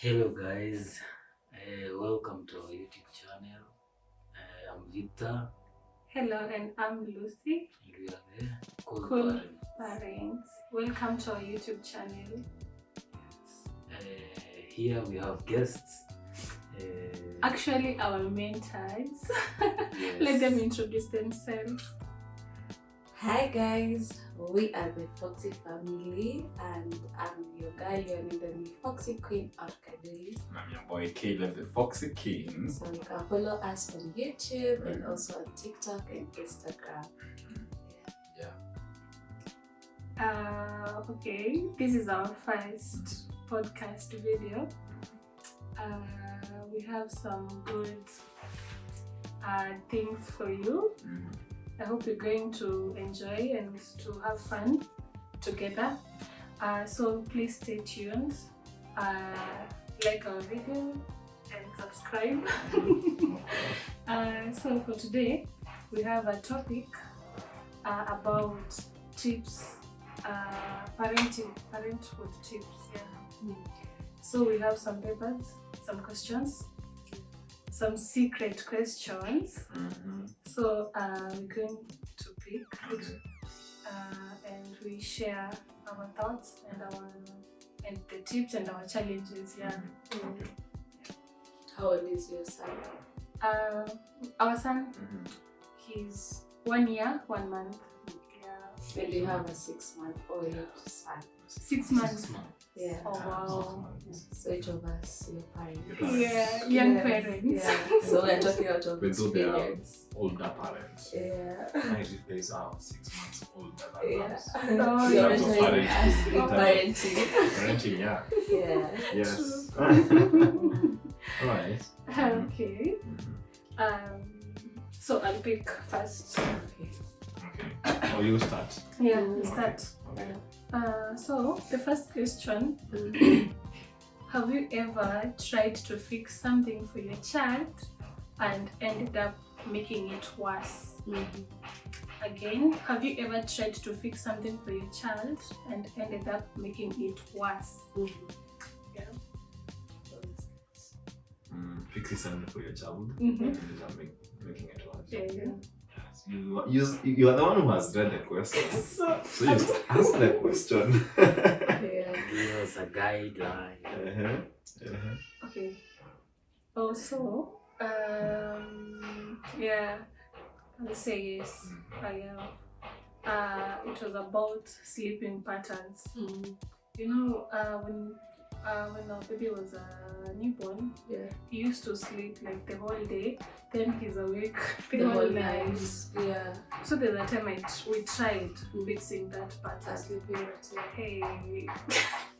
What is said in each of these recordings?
Hello guys, welcome to our YouTube channel. I'm Victor Hello, and I'm Lucy. and we are the cool Cool parents. Parents. Welcome to our YouTube channel. Here we have guests. Actually, our mentors. Yes. Let them introduce themselves. Hi guys, we are the Foxy family and I'm your guardian in the Foxy Queen Academy. I'm your boy Caleb, the Foxy Kings. So you can follow us on YouTube and also on TikTok and Instagram. Okay, this is our first podcast video. We have some good things for you. I hope you're going to enjoy and to have fun together. So please stay tuned, like our video and subscribe. So for today, we have a topic about tips, parenthood tips. Yeah. So we have some papers, some questions, some secret questions. So we're going to pick and we share our thoughts and the tips and our challenges. Yeah. How old is your son? Our son, he's 1 year, 1 month. Yeah. And you have a 6-month-old son. 6 months. Yeah. Oh wow. So each of us, your parents. Yeah, young Yes. parents. Yeah. So we're talking out of But so they are experience. older parents. Yeah. My days are 6 months older than Yeah. us. Oh, You're yeah. entering us in Oh. parenting. Parenting, yeah. Yeah. Yes. Alright. Okay. So I'll pick first. Okay. Okay. Or you start. Yeah, we'll start. Okay. So the first question: have you ever tried to fix something for your child and ended up making it worse? Again, have you ever tried to fix something for your child and ended up making it worse? Yeah. Fixing something for your child. Mhm. And then making it worse. Yeah. Yes. You are the one who has read the question. So So you just ask the question. Yeah. Give us a guideline. okay. Also, yeah, I'll say yes. I am. It was about sleeping patterns. You know, when our baby was newborn, Yeah. he used to sleep like the whole day. Then he's awake the, The whole whole night. night. Yeah. So there's a time we tried fixing that pattern. Sleeping routine. Hey,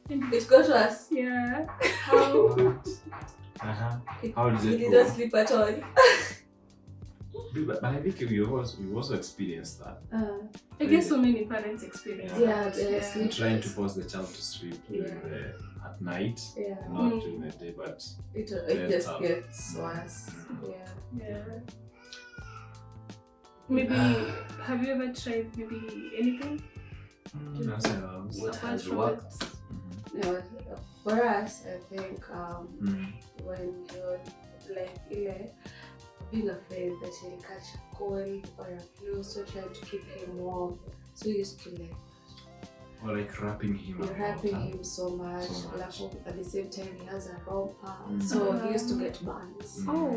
It got us. yeah. How? How does He it did go? not sleep at all. But I think you've also experienced that. I guess so many parents experience Yeah, that. they sleep. Trying to force the child to sleep at night, Yeah. not during the day, but It Then, just gets worse. Yeah. Yeah. Maybe have you ever tried maybe anything ourselves. What apart has from worked? that? No, for us, I think when you're like being afraid that he'll catch a cold or a flu, so trying to keep him warm. So you used to like Or like wrapping him you're up. wrapping him so much. So much. Like, at the same time, he has a romper, so he used to get burns. Oh.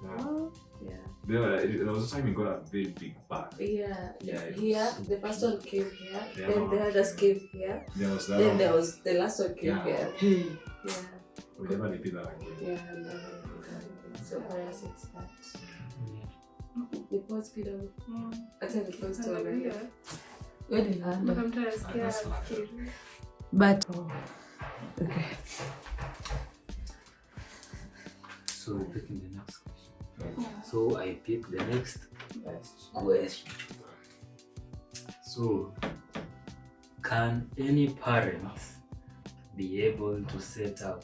Yeah. Oh. Yeah. There was a time he got a very big bag. Yeah, Yeah, it here was- the first one came here, Yeah. then the others came here, There was that then one. there was the last one came Yeah. here. Hey, Yeah, we never repeat that again. yeah, and so for us it's that. The post kidogo, hata the post already. Where did I But I'm just scared. That's fine. Kid. But okay. So we're picking the next question. So I pick the next question. So, can any parent be able to set up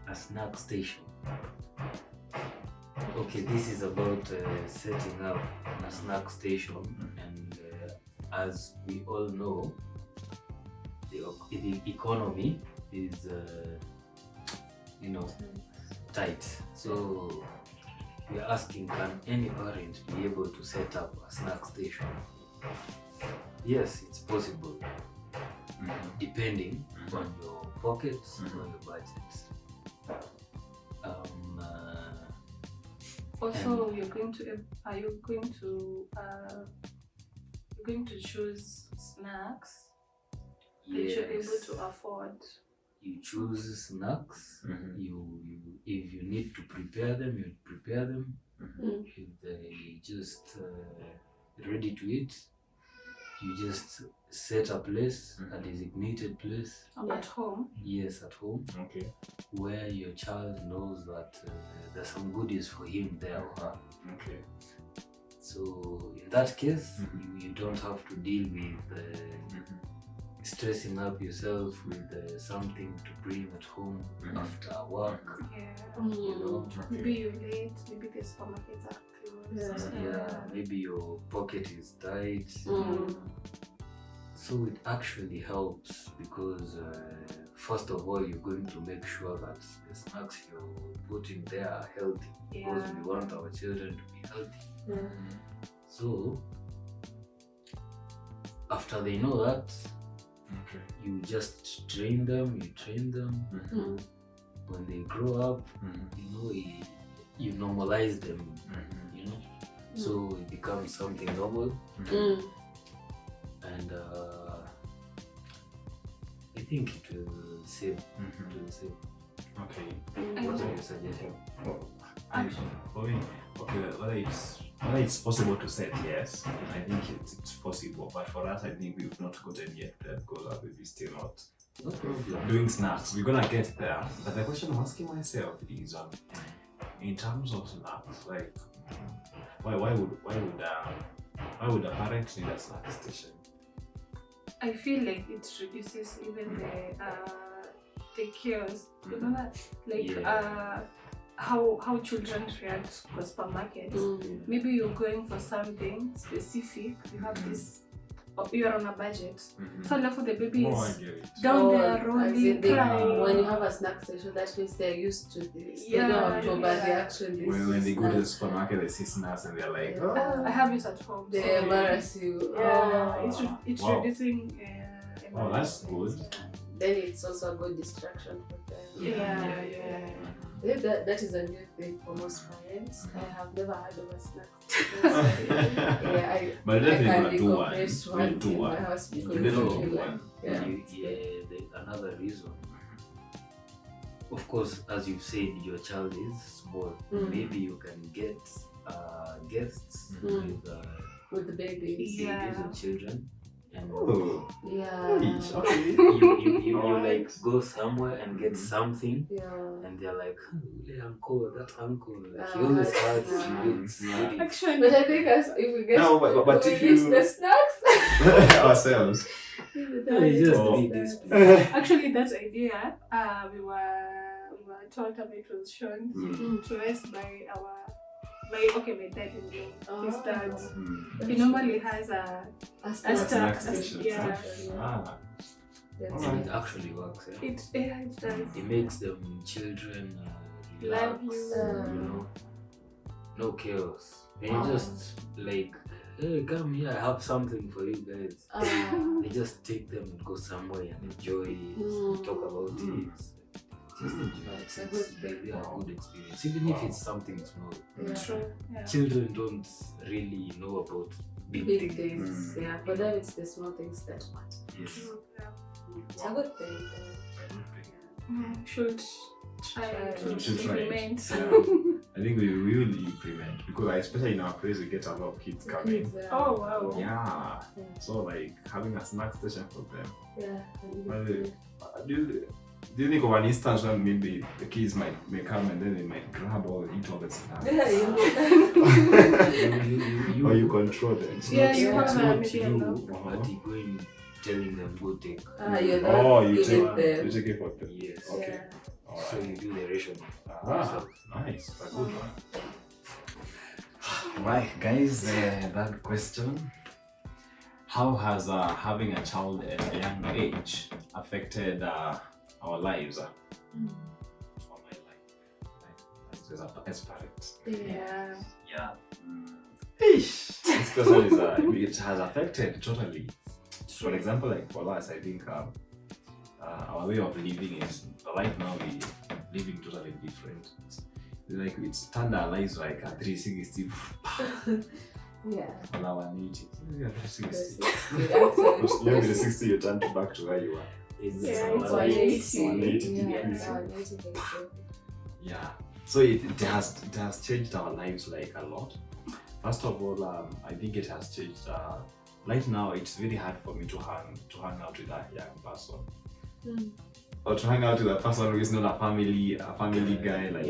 a snack station? Okay, this is about setting up a snack station, and as we all know, the economy is tight. So we are asking, can any parent be able to set up a snack station? Yes, it's possible, depending on your pockets or your budget. Also, you're going to choose snacks that you're able to afford. You choose snacks. You if you need to prepare them, you prepare them. If they just ready to eat, you just set a place, a designated place. At home? Yes, at home. Okay. Where your child knows that there's some goodies for him there or her. Okay. So in that case, you don't have to deal with stressing up yourself with something to bring at home after work. Maybe you're late, maybe the supermarkets are closed. Maybe your pocket is tight. So it actually helps because first of all, you're going to make sure that the snacks you're putting there are healthy, because we want our children to be healthy. So after they know that, you just train them. When they grow up, you normalize them, so it becomes something normal. And I think it will save. Okay. What are you suggesting? Whether it's possible to set, yes, I think it's possible. But for us, I think we've not gotten yet there because our baby's still not doing snacks. We're gonna get there. But the question I'm asking myself is, in terms of snacks, like, why would a parent need a snack station? I feel like it reduces even the chaos. You know that, like how children react to supermarkets. Maybe you're going for something specific. You have this. You're on a budget. So now for the baby is down there rolling, crying. When you have a snack station, that means they're used to this. They know how to, but they actually. When they go to the supermarket, they see snacks and they're like, I have it at home. They embarrass you. It's reducing. Oh, that's good. Then it's also a good distraction for them. I think that is a new thing for most parents. I have never heard of a snack station. But definitely I gonna do one. My house because another reason. Of course, as you've said, your child is small. Maybe you can get guests with the babies. Babies and children. And Okay. you like go somewhere and get something, and they're like, that uncle, like, he always has good. Actually, but I think if we get but if you the snacks ourselves, actually that idea we were taught about, it was shown to us by my dad-in-law. His dad, he normally has a snack station. It actually works. It does. It makes them children relax, no chaos. And you just like, hey, come here, I have something for you guys. They just take them and go somewhere and enjoy it, talk about it. Just enjoy it. It's a good experience, even if it's something small. True. Children don't really know about big things. For them it's the small things that matter. Yes. It's a good thing. Should try to implement. I think we will implement, because especially in our place we get a lot of kids coming. Oh wow. Yeah. So like having a snack station for them. Do you think of an instance when maybe the kids may come and then they might grab or eat all the snacks? Or you control them? It's not you, but you're going telling them go take. You take it for them. Yes. Okay. So you do the ration. Nice. A good one. Right, guys, that question. How has having a child at a young age affected our lives? For my as parents. Yeah. Yeah. This question is it has affected totally. For example, like for us, I think our way of living is right now we living totally different. Like it's turned our lives like a 360. Yeah. On our 180. Yeah, 360. Actually, Because 360 you turn back to where you are. It's 180. 180 Yeah, degrees. it's 180 degrees. Yeah. So it has changed our lives like a lot. First of all, I think it has changed. Right now, it's very hard for me to hang out with a young person, or to hang out with a person who is not a family guy. Like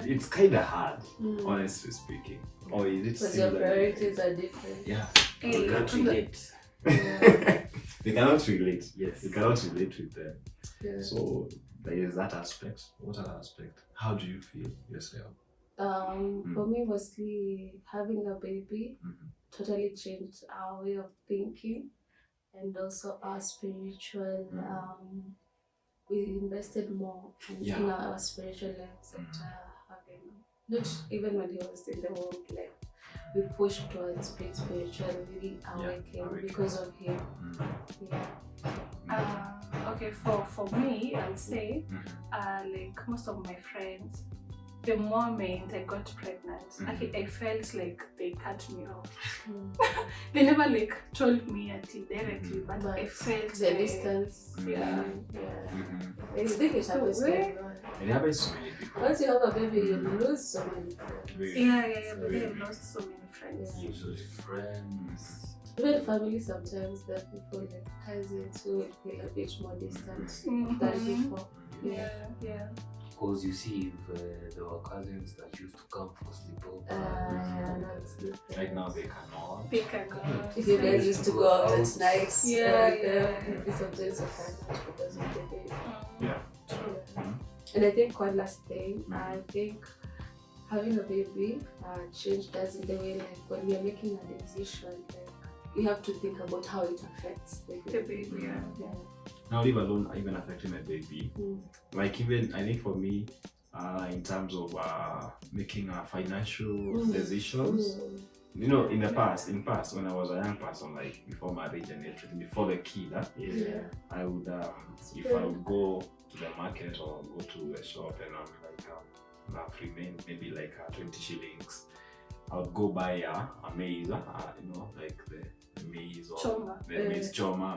it's kind of hard, honestly speaking. Or is it? Because your priorities are different. Yeah. We can't relate. They cannot relate. Yes. You cannot relate with them. Yeah. So there is that aspect. What other aspect? How do you feel yourself? For me, mostly having a baby totally changed our way of thinking, and also our spiritual. We invested more in our spiritual lives after having. Not even when he was in the womb, like we pushed towards being spiritual, really awakened because of him. Okay, for me, I'll say, like most of my friends, the moment I got pregnant, I felt like they cut me off. They never like told me directly, but I felt the distance. Yeah. I think it happens to everyone. It happens to many people. Once you have a baby, you lose so many friends. Yeah, but they have lost so many friends. Usually friends. Even family sometimes, there are people like cousins who would feel a bit more distant than before. Yeah. Because you see, if there were cousins that used to come for sleepover, Right now they cannot. They cannot. If you guys used to go out at night, maybe sometimes you cannot because of the baby. Yeah. And I think one last thing, I think having a baby changed us in the way like when we are making a decision, like you have to think about how it affects the baby. Yeah. Now leave alone even affecting my baby. Like even I think for me, in terms of making financial decisions. You know, in past when I was a young person, like before marriage and everything, before the kid, I would if I would go to the market or go to a shop and I'm like remain maybe like 20 shillings, I would go buy a maize, like the maize or Choma. the maize choma,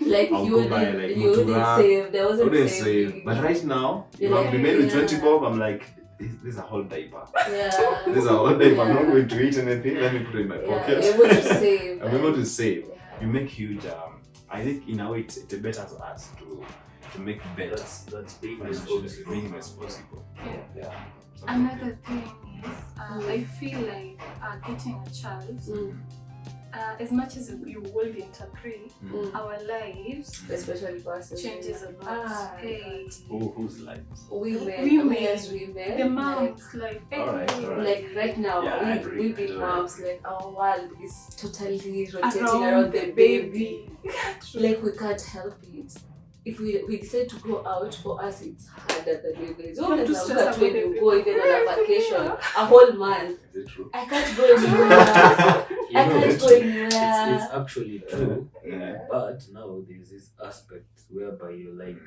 Like I'll you go buy like mutura. save. There wasn't Wouldn't saving. save. But right now, if I've remained with 20 bob, I'm like, this is a whole diaper. Yeah. This is a whole diaper. I'm not going to eat anything. Let me put it in my pocket. You're able to save. I'm able to save. Yeah. You make huge. I think in a way it's better to us to make better. That's being Being responsible. Yeah. Another thing is, I feel like getting a child, as much as we wouldn't agree, our lives, especially versus changes a lot. Whose lives? Women as women. The mom's life. Alright. Like right now, Yeah, we being moms, like our world is totally rotating around the baby. Like we can't help it. If we decide to go out, for us it's harder than you guys. You guys look at when you go even on a vacation, a whole month. Is it true? I can't go anywhere. I can't go anywhere. It's actually true, but now there's this aspect whereby you're like,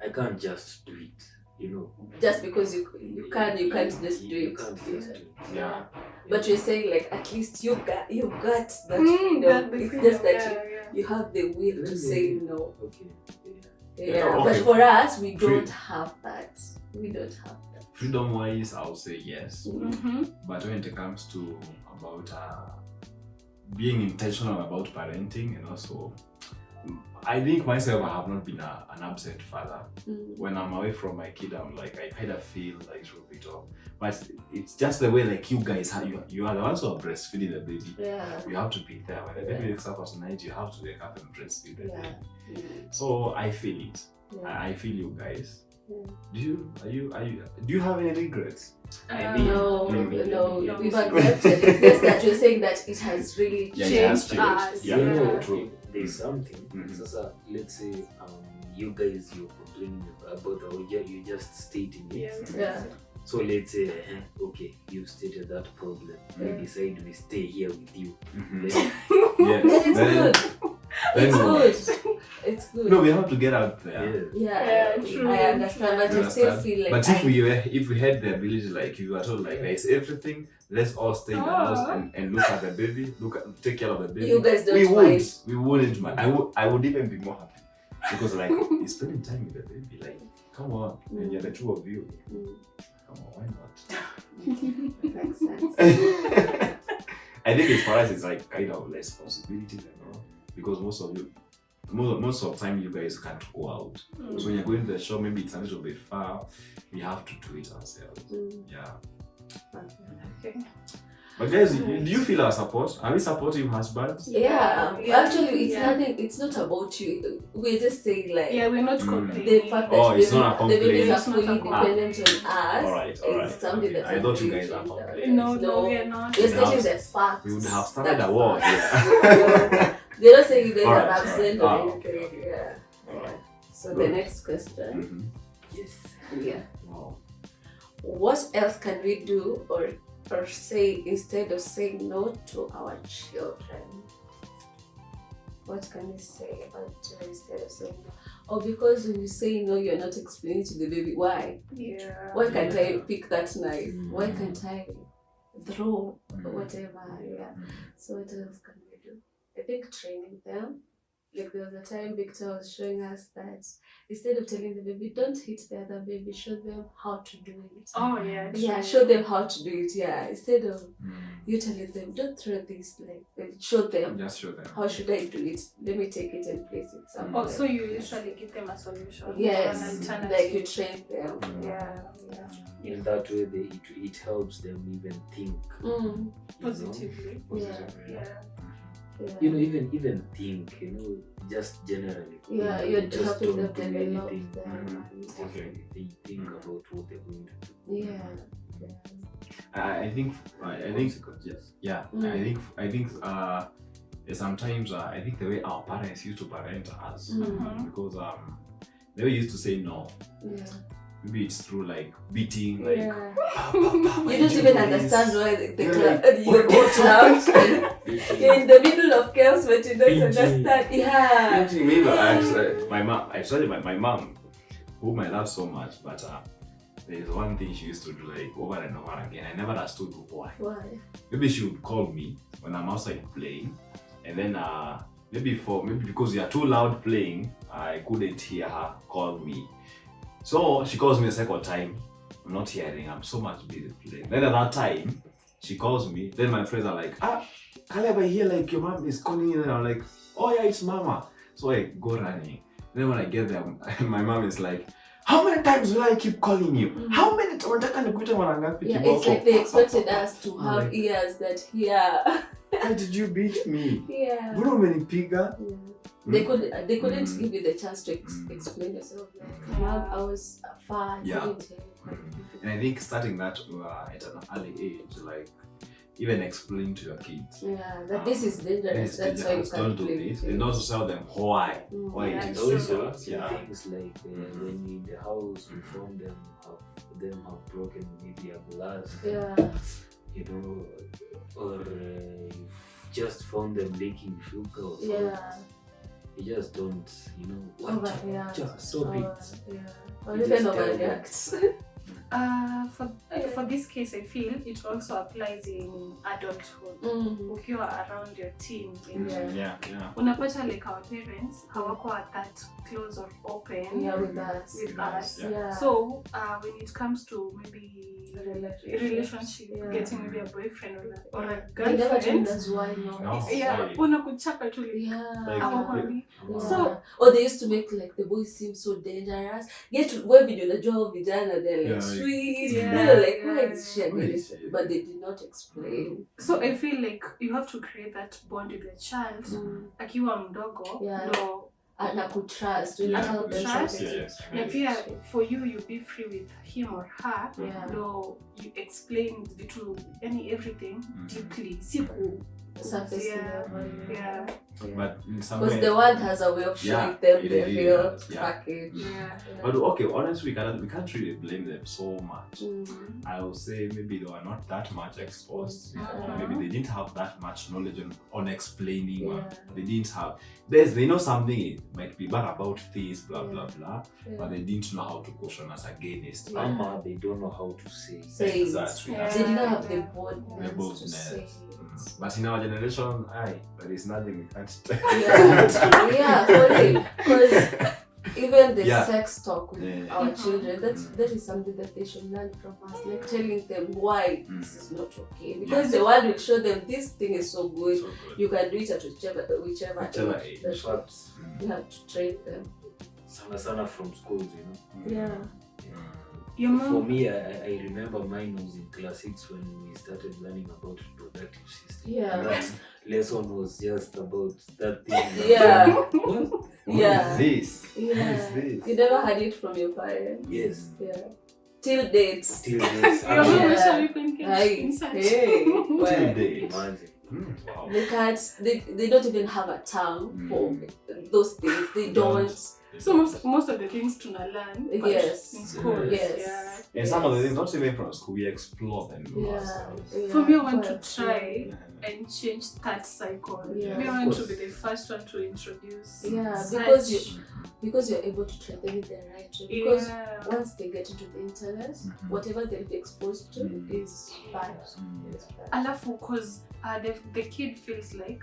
I can't just do it, you know. Just because you can't just do it. You can't just do it. Yeah. But you're saying like at least you got that freedom. It's just that you have the will to say no. Okay. Yeah. But for us, we don't have that. We don't have that. Freedom wise, I'll say yes. Mm-hmm. But when it comes to about being intentional about parenting, and also I think myself, I have not been an absent father. When I'm away from my kid, I'm like, I kind of feel like a bit off. But it's just the way like you guys, you are the ones who are breastfeeding the baby. Yeah. You have to be there. When the baby wakes up at night, you have to wake up and breastfeed the baby. Yeah. So I feel it. Yeah. I feel you guys. Yeah. Do you have any regrets? No, we've accepted. It's just that you're saying that it has really Yeah, it has changed changed. us. Yeah, You know, true. there's something. So, let's say you guys you're complaining about, or you're just stating it. Yeah. So let's say, okay, you stated that problem. We decide we stay here with you. Then, It's good. It's good. No, we have to get out there. Yeah, true. I understand, but I still feel like. But if we had the ability, like you were told, like there's everything, let's all stay in the house and look at the baby, take care of the baby. You guys don't mind. We wouldn't mind. I would even be more happy because like you're spending time with the baby. Like, come on, and you're the two of you. Come on, why not? Makes sense. I think it's for us, it's like kind of responsibility, because most of the time you guys can't go out. So when you're going to the shop, maybe it's a little bit far. We have to do it ourselves. Yeah. Okay. But guys, do you feel our support? Are we supportive husbands? Yeah. Actually, it's nothing. It's not about you. We're just saying like. Yeah, we're not complaining. The fact that it's not a the babies are complaint. fully dependent on us. All right. Is something that I thought you guys are complaining. No, we're not. You're stating the fact. We would have started a war. They're not saying you guys are Alright, absent alright. or anything. Okay. Yeah. Alright. So Good. the next question. yes. Yeah. Wow. What else can we do or say instead of saying no to our children? What can we say about instead of saying no? Or because when you say no, you're not explaining to the baby why. Yeah. Why can't I pick that knife? Why can't I throw whatever? Yeah. So what else can we do? I think training them. Like there was a time Victor was showing us that instead of telling the baby, don't hit the other baby, show them how to do it. Oh yeah. Yeah, true. show them how to do it. Yeah, instead of you telling them, don't throw this, like show them. Just show them. How should I do it? Let me take it and place it somewhere. Oh, so you literally give them a solution. Yes, an alternative. like you train them. Yeah. In that way, it helps them even think Positively. Yeah. You know, even think, just generally. Yeah, you're just helping don't them do develop anything. them. Okay. They think about what they're going to do. Yeah. I think Yes. yeah. I think sometimes I think the way our parents used to parent us, because they used to say no. Yeah. Maybe it's through like beating, like Yeah. Papa, You don't even understand why you What- get out. You're in the middle of chaos, but you don't understand. Yeah. Maybe my mom. Actually, my mom, whom I love so much, but there's one thing she used to do like over and over again. I never understood why. Why? Maybe she would call me when I'm outside playing, and then maybe because you are too loud playing, I couldn't hear her call me. So she calls me a second time. I'm not hearing. I'm so much busy playing. Then at that time, she calls me. Then my friends are like, Caleb, I hear like your mom is calling you. And I'm like, oh yeah, it's mama. So I go running. Then when I get there, my mom is like, how many times will I keep calling you? How many times? Yeah, it's like they expected us to have ears that hear. Why did you beat me? Yeah. Yeah. They couldn't give you the chance to explain yourself. Like, I was far. Yeah. Couldn't hear. And I think starting that at an early age, like even explain to your kids. Yeah, that this is dangerous. That's why you don't can't do play this. with And it. also tell them why. Why Yeah, it is Also, so. Yeah. things like when you're in the house, you found them have broken maybe a glass, Yeah. or you've just found them making sugar or something. Yeah. You just don't, Overreact. just stop it. Yeah. Or You even just tell them. overreact. For this case, I feel it also applies in adulthood. Ukiwa around your teen, Yeah. unapata like our parents hawako that close or open With us. with us. Yeah. So when it comes to maybe relationship, Yeah. getting maybe a boyfriend or a They never told girlfriend, us why not. No. yeah, Why? unakuchapa tu like Yeah. hawakwambi. Yeah. So- or they used to make like the boys seem so dangerous. Get to where video najua vijana they're like Yeah, sweet. yeah, They're like, why yeah. is she against it? But they did not explain. So I feel like you have to create that bond with your child. Akiwa mdogo, Yeah. ndo And I could trust. When Yeah, you tell them trust. something. Yes. na pia for you be free with him or her. Yeah. Ndo you explain vitu, yani everything deeply. Siku Surface Yeah. level. yeah. But in some Because way, the world has a way of showing them the real package. But okay, honestly, we can't really blame them so much. Mm. I would say maybe they were not that much exposed. Maybe they didn't have that much knowledge on explaining. They didn't have. They know something it might be bad about this, blah blah blah, but they didn't know how to caution us against. They don't know how to say. Exactly. They didn't have the boldness to say it. But in our generation, there is nothing we can't tell. Because even the sex talk with our children, that is something that they should learn from us, like telling them why this is not okay. Because the world will show them this thing is so good. You can do it at whichever age. You have to train them. Sana from schools, you know. For me, I remember mine was in class 6 when we started learning about reproductive system. That lesson was just about that thing. What is this? You never had it from your parents? Yes. Till date. Till date. Till date. Imagine. Wow. They don't even have a term for those things. They don't. So most of the things to learn in school. And some of the things not even from school, we explore them. For me, I want to try and change that cycle. I want to be the first one to introduce. Because you're able to train them in the right way. Because once they get into the internet, whatever they'll be exposed to is bad. Alafu, because the kid feels like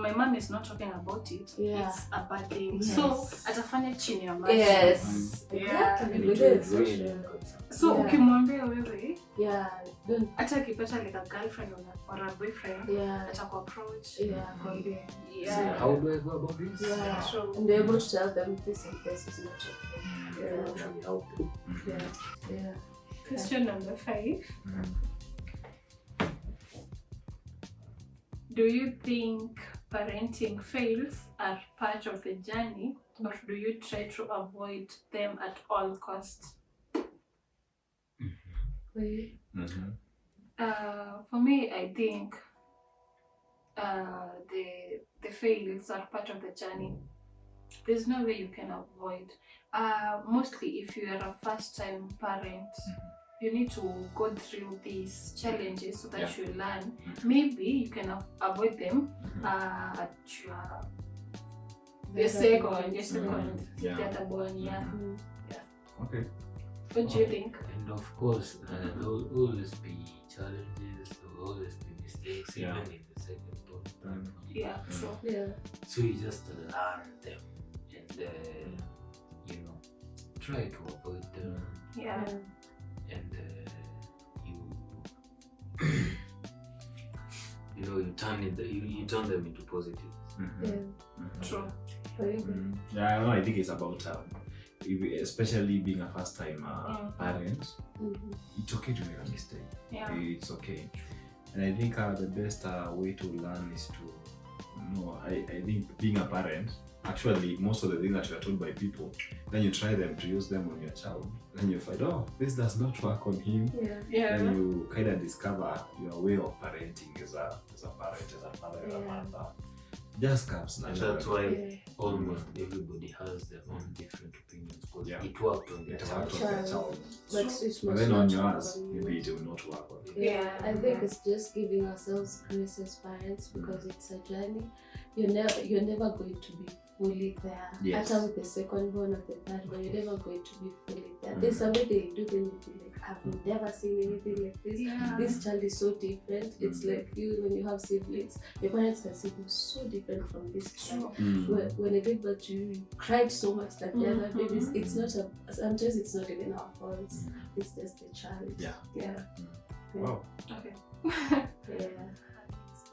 my mom is not talking about it. It's a bad thing. So atafanya chini ya maji. Exactly. So ukimwambia wewe, hata akipata like a girlfriend or a boyfriend, atakuapproach. How do I go about this? And they're able to tell them this and this is not okay. Question number 5. Do you think parenting fails are part of the journey, or do you try to avoid them at all costs? For me, I think the fails are part of the journey. There's no way you can avoid. Mostly if you are a first-time parent, you need to go through these challenges so that you learn. Maybe you can avoid them at your second, the other one, Okay. What do you think? And of course, there will always be challenges, there will always be mistakes, even in the second one. True. So you just learn them and try to avoid them. And you turn them into positives. True. I think it's about especially being a first time parent. It's okay to make a mistake. It's okay. And I think the best way to learn is to I think being a parent, actually most of the things that you are told by people, then you try them to use them on your child, then you find, this does not work on him. Then you kind of discover your way of parenting as a parent, as a father, as a mother. Just comes naturally. That's why almost everybody has their own different opinions, because it worked on their child. But then on yours, maybe it will not work on you. I think it's just giving ourselves grace as parents, because it's a journey. You're never going to be fully there. After with the second born or the third born, you're never going to be fully there. There's something they'll do, then you'll be like, I've never seen anything like this. This child is so different. It's like you when you have siblings. Your parents can see you so different from this child. When they gave birth to you, you cried so much that the other babies. It's not sometimes it's not even our fault. It's just the child. Wow. Okay.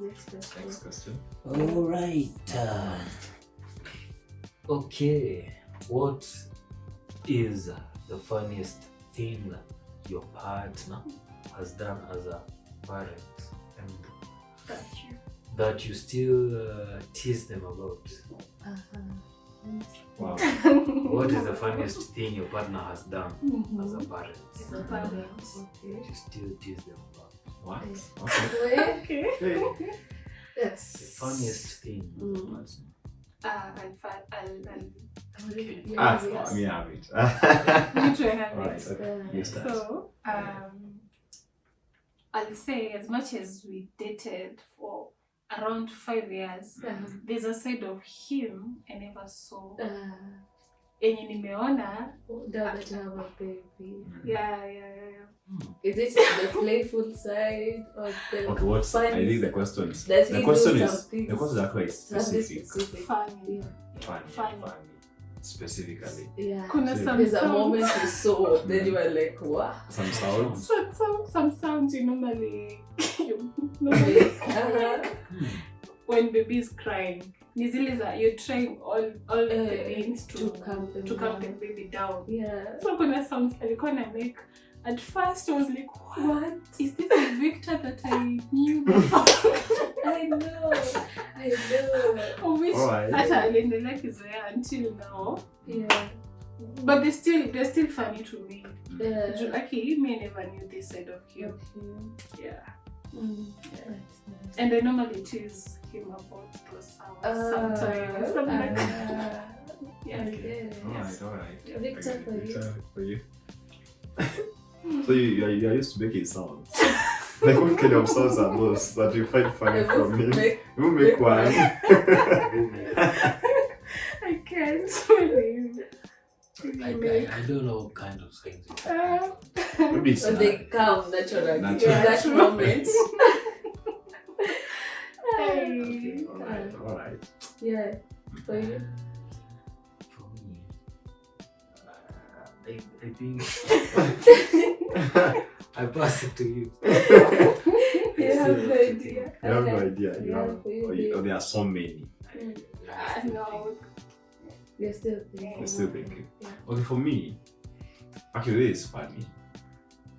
Next question. All right. Okay. What is the funniest thing that your partner has done as a parent and that you still tease them about? Wow. What is the funniest thing your partner has done as a parent? Okay. You still tease them about? What? Okay. That's The funniest thing. I'll me have it. You try have Right, it. okay. You start. So, I'll say as much as we dated for around 5 years, there's a side of him I never saw. Yenye nimeona. That to have a baby. Yeah. Is it the playful side or the Okay, what's funny I think the side? question is Does he the question do is something the question is actually something specific. Funny. Funny. Specifically. Yeah. Kuna So some There's a sounds. moment you saw, then you were like, what? Some sounds. Some sounds you normally when baby is crying. Ni zile za you're trying all the means to calm the baby down. Yeah. So kuna sounds alikuwa na make. At first I was like, what? Is this the Victor that I knew before? I know. Of which Alright. hata aliendelea kizoea until now. Yeah. But they're still funny to me. Yeah. Lucky me, I never knew this side of him. Okay. Yeah. Yeah. And I normally tease him about those sounds sometimes. I'm like, yeah. Okay. Alright. Victor, For you. So you are used to making sounds. Like what kind of sounds are those that you find funny from me? You make one. I can't believe. I don't know what kind of things you Maybe it's So they come naturally in Naturally. that moment. Hey. Alright. Yeah. For you? For me, I think I pass it to you. You have no idea. You have no idea. There are so many. No. You're still thinking. I'm still thinking. Yeah. Okay, for me, actually, this is funny.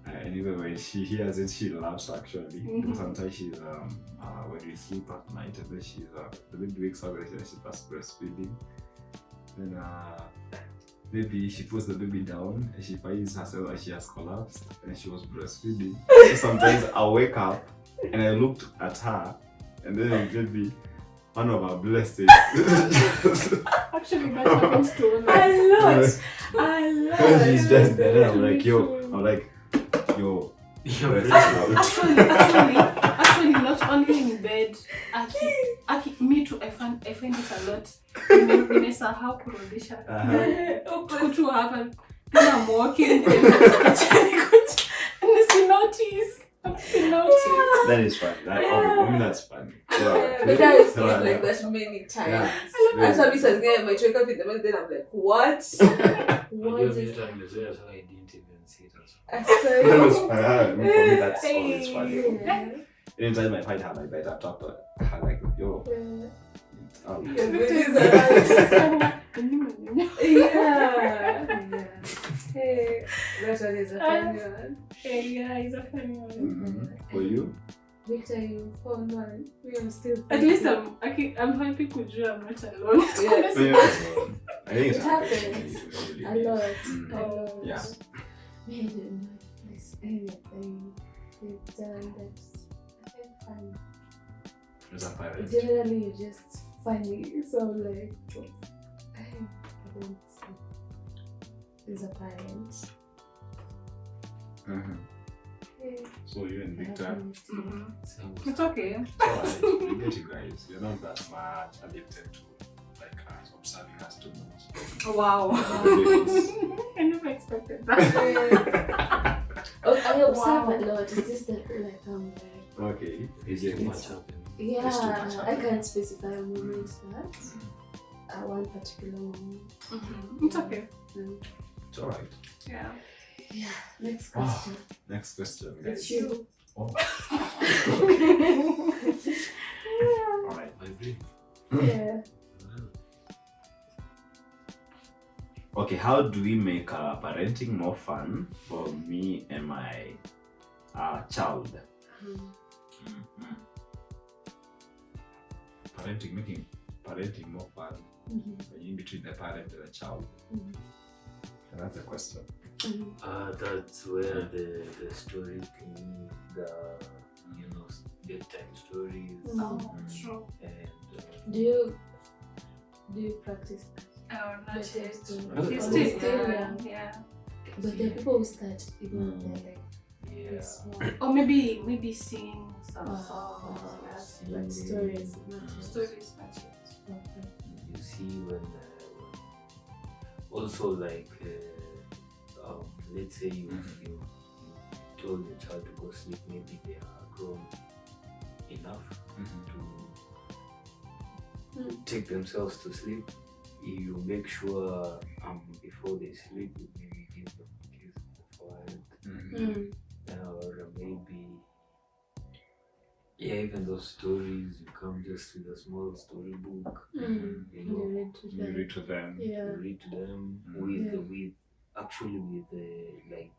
And even when she hears it, she laughs actually. Because sometimes she's when we sleep at night, and then she's the baby wakes up and she starts breastfeeding. Then maybe she puts the baby down and she finds herself that she has collapsed and she was breastfeeding. So sometimes I wake up and I looked at her, and then maybe one of our blessings. Actually, that happens to all A us. lot. She's just there. I'm like, yo. Actually, not only in bed. Aki, me too. I find it a lot. Nimesahau kurudisha. Kutu hapa. Then I'm walking. And I notice. That is funny. That's funny. Yeah. But I see it like that many times. Yeah. And some reason I might wake up in the morning, then I'm like, what? What is I didn't even see it. I That was said, funny. For me, that's always Hey. funny. yeah. Anytime I find her like that, I talk to her like, yo. Yeah. Hey, that one is a funny one. Yeah, it's a funny one. For you? Victor, you found one. We are still At least thinking. I'm happy kujua I'm not alone. Yeah. I think It it's happens a lot. Mm. A lot. Yeah. Me, I don't know if there's anything you've done that's funny. As a parent. Generally, you're just funny. So, like, I don't see. As a parent. Okay. So you and Victor, It's okay. alright, we get you guys. You're not that much addicted to like us, observing us too much. Wow. Babies. I never expected that. Oh, I observe Wow. a lot. It's just that, like, I'm like, Okay. Is too much happening? yeah, too much I can't specify a moment that one particular moment. It's okay. It's alright. Yeah. Yeah. Next question. Next question, It's guys. you. Oh. Alright. I agree. Yeah. Okay, how do we make parenting more fun for me and my child? Making parenting more fun in between the parent and the child. That's the question. That's where the story thing, bedtime stories. Oh, true. And Do you practice that? Oh, not Bedtime yet. story? It's Oh, still still young. young. Yeah. But there are people who start even when they're like yeah. this small. Or maybe sing some Oh, songs. but stories, not Yeah. just. Stories, not yet. Okay. You see when also like let's say you told the child to go sleep, maybe they are grown enough to take themselves to sleep. You make sure before they sleep you maybe give them a kiss beforehand. Or maybe even those stories you come just with a small storybook. You know, You read to them. Yeah. you read to them with the like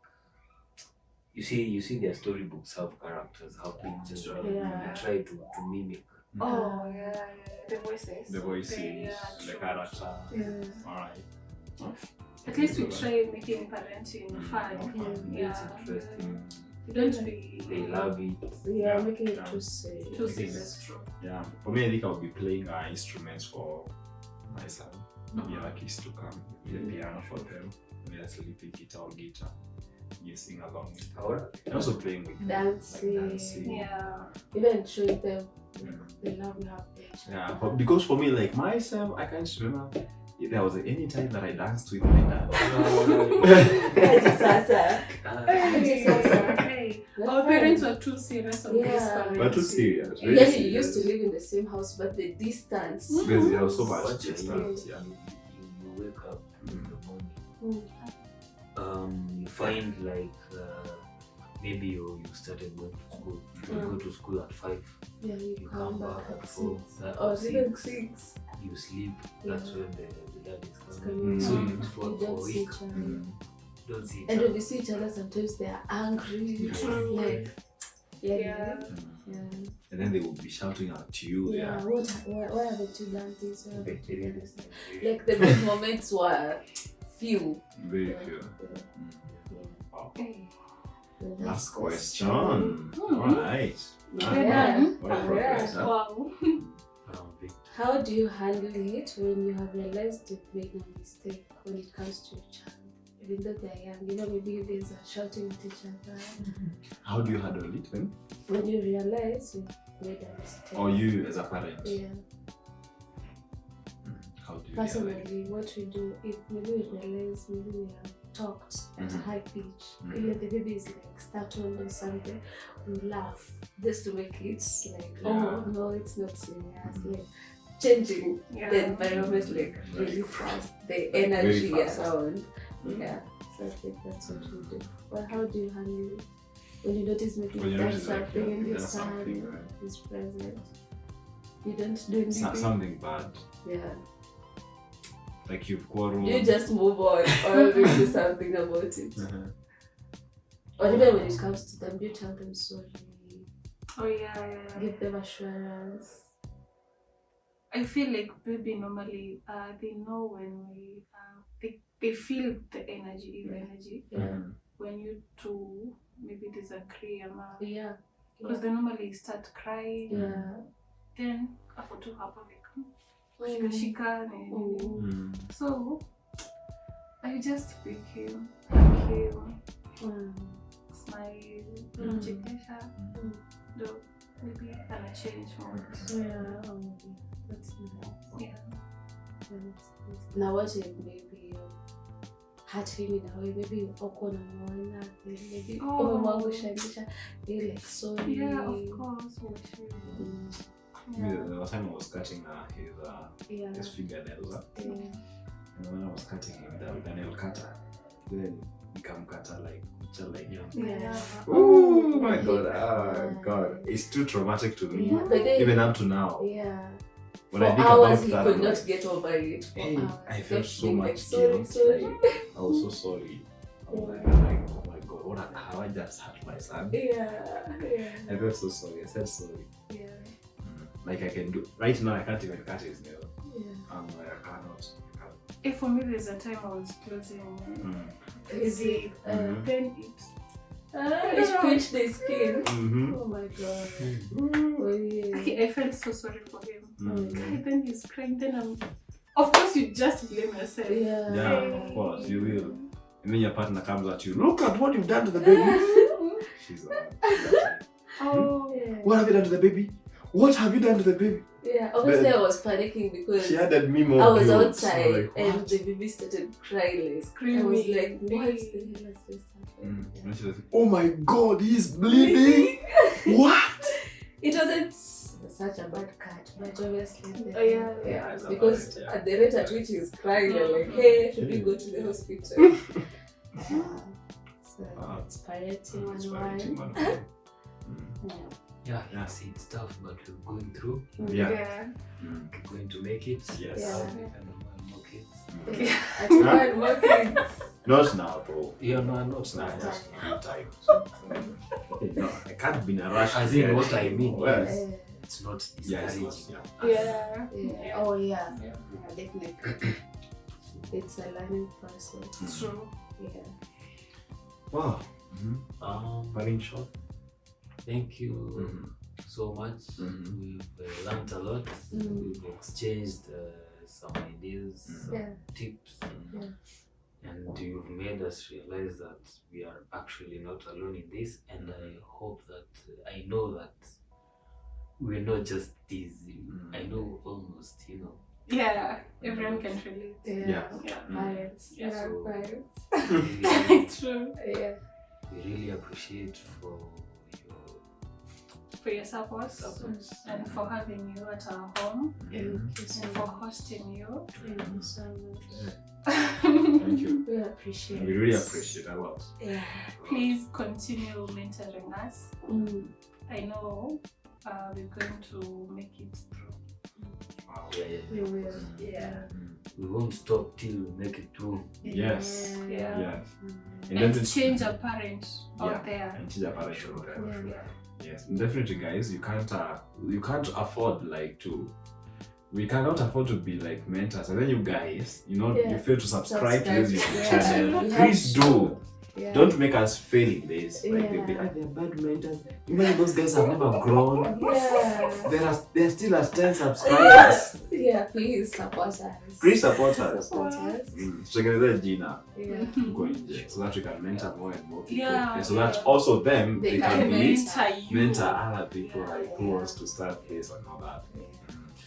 you see their storybooks have characters, have pictures, right? Yeah. You try to mimic. Oh, yeah. The voices. The voices, Yeah, the true. character. Yeah. Alright. At least we try making parenting fun. It's interesting. You don't be They love it. Yeah, Yeah. making it Yeah. too serious. too serious. True. Yeah. For me, I think I'll be playing instruments for my son. Maybe like kids to come. Play piano for them. When they're sleeping, guitar. You sing along with her. And also playing with Dancing. Like dancing. Yeah. Even showing them the love you have for each Yeah, other. because for me, like myself, I can't remember if there was any time that I danced with my dad. Hey, our parents were too serious on this Yeah. parenting. But too serious. Very Yeah, you serious. used to live in the same house, but the distance. Because there was so much What you distance. Yeah. you wake up in the morning. Mm. You find like maybe you started going to school. You go to school at 5. Yeah, You come back at 4. 6. Or even 6. 6. You sleep. That's Yeah. when the dad is It's coming. coming. So Mm. you for You a don't see week. each other. Don't see each And other. when you see each other, sometimes they are angry. True. Like, yeah. Yeah. Yeah. And then they will be shouting at you. Yeah. Yeah. Why haven't you done this? Why haven't you done this? Like, Like the good moments were few. Very few. Wow. Hey. Last question. Alright. Yeah. What a progress, huh? Wow. Victor. How do you handle it when you have realized you've made a mistake when it comes to your child? Even though they're young, maybe you guys are shouting at each other. How do you handle it then? When you realize you've made a mistake. Or you as a parent? Yeah. How do you realize? Personally, what we do, if maybe we realize maybe we have talked at a high pitch, even the baby is like startled or something, we laugh just to make it like, oh no, it's not serious. Like changing the environment like really fast, the energy Very fast. around. Yeah. So I think that's what we do. Well, how do you handle it? When you notice maybe When you you've done notice, like, something and you've your done something, son right? is present. You don't do anything. Something bad. Yeah. Like you've quarreled. You just move on or you do something about it. Or even when it comes to them, you tell them sorry, Oh yeah. give them assurance. I feel like baby normally they know when we they feel the energy, your energy. Yeah. When you two maybe disagree Yeah. because they normally start crying. Yeah. Then hapo tu hapo Mm. shika Mm. So I just pick him, hug him, smile, chekesha. Though maybe can I change more? Yeah. That's nice. Yeah. Now what if maybe hurt him in a way, maybe uko na mwana, maybe umemwangusha, be like sorry. Yeah, of course. We should. There was time I was cutting Yeah. his fingernails up. Yeah. And when I was cutting him with a nail cutter, then become cutter like Yeah. oh my god, it's too traumatic to me. Yeah. But then, Even up to now. yeah. When For I think hours about he that, could I'm not like, get over it. For hey, hours. I felt Just so being much like, sorry, guilt. sorry. I was so sorry. I was like, oh my god, how I just hurt my son. Yeah. I felt so sorry. I said sorry. Yeah. Like I can do right now. I can't even cut his nail. Yeah. I'm like I cannot. If for me there's a time I was closing Is it? then It pinched the skin. Mm-hmm. Oh my god. Mm. Oh, yeah. I felt so sorry for him. Mm. And then he's crying. Then of course, you just blame yourself. Yeah. Yeah, of course, you will. And then your partner comes at you, look at what you've done to the baby. She's Oh. Yeah. what have you done to the baby? What have you done to the baby? Yeah, obviously I was panicking because She added me more I was guilt. outside Like, and what? the baby started crying, like Screaming. I was like, what the hell has just happened? And she was like, oh my god, he's bleeding. What? It wasn't such a bad cut, but obviously, Yeah. it's a because bad, yeah. at the rate at which he's crying, you're like, hey, should we go to the hospital? So it's parenting It's 101. parenting 101. Yeah, see, it's tough, but we're going through. Yeah. We're going to make it. Yes. Yeah. And more kids. Yeah. I took one more kids. Not now, bro. Yeah, no, not It's not now. just in time. No, I can't be in a rush. As in, what I mean Well, is, it's not yeah, it's discouraging. not, Yeah. Yeah. Oh yeah. Yeah. Yeah, definitely. It's a learning process. True. Yeah. Wow. But in short, thank you so much. Mhm. We've learned a lot. We've exchanged some ideas, some Yeah. tips, Yeah. and you've made us realize that we are actually not alone in this. And I hope that I know that we're not just these. I know almost, Yeah. Everyone can relate. Yeah. Yeah. Parents. Yeah. Yeah. So- Parents. True. Yeah. we really appreciate for For your support support. and for having you at our home Thank you so and for much. hosting you. Thank you so much. Thank you. We appreciate We really appreciate it a lot. Yeah. Please continue mentoring us. I know we're going to make it through. Wow. We will. Yeah. We won't stop till we make it through. Yes. Yeah. Yes. And then change a parent Yeah. out there. And change a parent out there. Yeah. Yes, definitely, guys. You can't afford we cannot afford to be like mentors. And then you guys, you fail to subscribe to this YouTube channel. Yeah. Please do. Yeah. Don't make us fail in this. Like Yeah. they're bad mentors. Imagine those guys have never grown. Yeah. They're still at 10 subscribers. Yeah. Please support us. Please support us. Support us. Tutengeneze jina Yeah. huko nje so that we can mentor more and more people. Yeah, And so that yeah. also them they can mentor you. other people like who wants to start this and all that.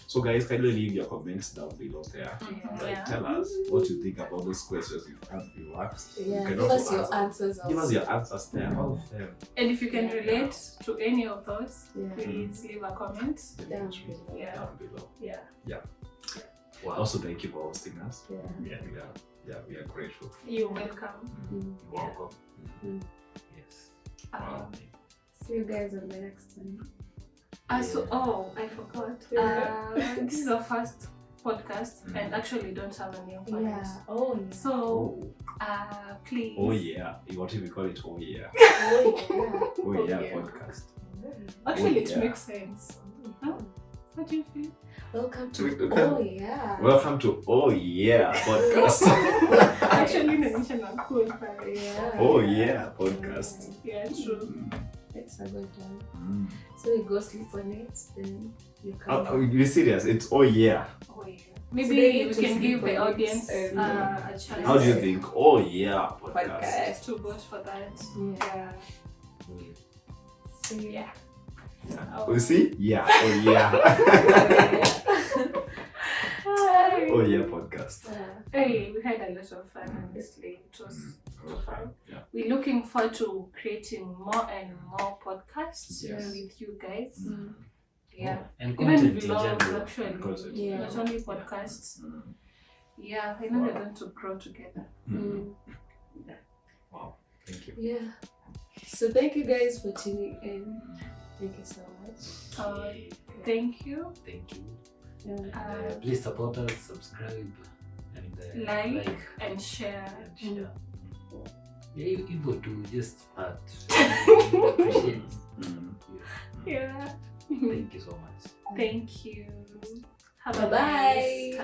So guys, kindly leave your comments down below there. Yeah. Tell us what you think about those questions you asked. You Yeah. can Give also us your ask- answers. Give us also. your answers there, all of them. And if you can relate to any of those, Yeah. please leave a comment. Down Yeah. Down below. Yeah. Wow. Also, thank you for hosting us. Yeah. We are grateful. You're welcome. You're welcome. Yes. See you guys on the next one. I forgot. This is our first podcast and actually don't have a name for it. Yeah. Oh yeah. So, please. Oh yeah. What if we call it Oh Yeah? Oh Oh yeah yeah. podcast. Actually, Oh, it yeah. makes sense. Huh? What do you feel? Welcome to We- Oh yeah. Welcome to Oh Yeah podcast. Actually, the mission are cool. Yeah. Oh Yeah podcast. Yeah, true. It's a good one. So you go sleep on it, then you come. Oh, be serious. It's Oh Yeah. Oh, yeah. So Maybe they need we to can sleep give the on it audience and- a chance How do you think? Oh Yeah podcast. Podcast. to vote for that. Yeah. So Yeah. Yeah. You see? Yeah. Oh Yeah. Oh Yeah podcast. Hey, we had a lot of fun, honestly. It was fun. Yeah. We're looking forward to creating more and more podcasts Yes. with you guys. Mm. Yeah. And Even content in vlogs, general. actually. Content. Yeah. Not only podcasts. Yeah, I know we're going to grow together. Wow. Thank you. Yeah. So thank you guys for tuning in. Thank you so much. Thank you. Thank you. Yeah. Please support us, subscribe, and Like and share. and share. Yeah, even to just start. Appreciate. Yeah. Thank you so much. Thank you. Have a Bye-bye. nice time.